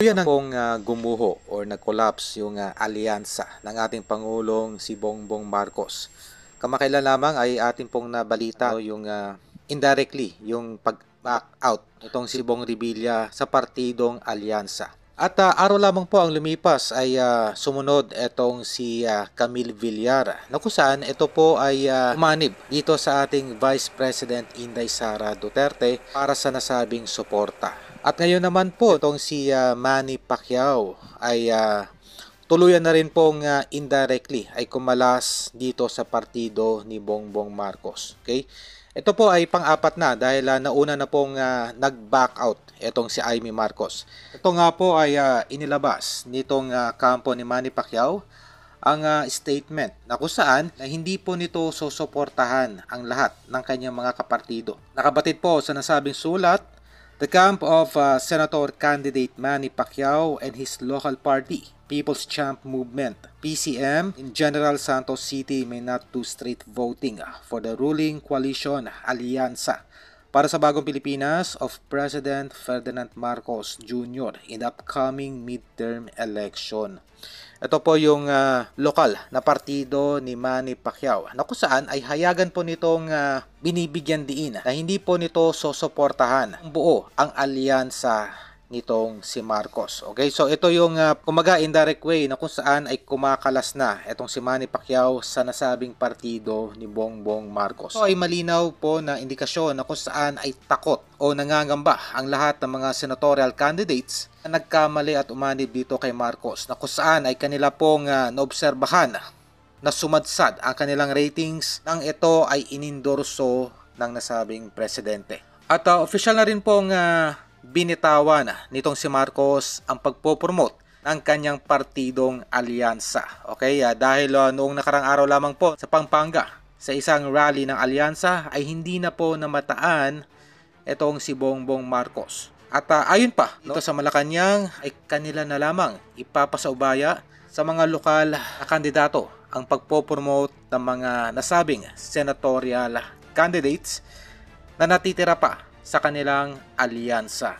Yan ang pong gumuho or nag-collapse yung alyansa ng ating Pangulong si Bongbong Marcos. Kamakailan lamang ay ating pong nabalita yung indirectly yung pag-back out itong si Bong Revilla sa partidong alyansa. At araw lamang po ang lumipas ay sumunod itong si Camille Villar na kung saan ito po ay umanib dito sa ating Vice President Inday Sara Duterte para sa nasabing suporta. At ngayon naman po itong si Manny Pacquiao ay tuluyan na rin pong indirectly ay kumalas dito sa partido ni Bongbong Marcos. Okay? Ito po ay pang-apat na dahil nauna na pong nag-back out itong si Amy Marcos. Ito nga po ay inilabas nitong kampo ni Manny Pacquiao ang statement na kung saan na hindi po nito susuportahan ang lahat ng kanyang mga kapartido. Nakabatid po sa nasabing sulat, the camp of Senator candidate Manny Pacquiao and his local party, People's Champ Movement, PCM, in General Santos City may not do straight voting for the ruling coalition Alyansa para sa bagong Pilipinas of President Ferdinand Marcos Jr. in the upcoming midterm election. Ito po yung lokal na partido ni Manny Pacquiao na kung saan ay hayagan po nitong binibigyan diin na hindi po nito susuportahan ang buo ang alyansa nitong si Marcos. Okay, so ito yung kumaga indirect way na kung saan ay kumakalas na itong si Manny Pacquiao sa nasabing partido ni Bongbong Marcos. So ay malinaw po na indikasyon na kung saan ay takot o nangangamba ang lahat ng mga senatorial candidates na nagkamali at umanib dito kay Marcos na kung saan ay kanila pong naobserbahan na sumadsad ang kanilang ratings nang ito ay inindorso ng nasabing presidente. At official na rin pong binitawan nitong si Marcos ang pagpopromote ng kanyang partidong alyansa. Okay, dahil noong nakarang araw lamang po sa Pampanga sa isang rally ng alyansa ay hindi na po namataan itong si Bongbong Marcos. At ayon pa, dito sa Malacanang ay kanila na lamang ipapasaubaya sa mga lokal na kandidato ang pagpopromote ng mga nasabing senatorial candidates na natitira pa sa kanilang alyansa.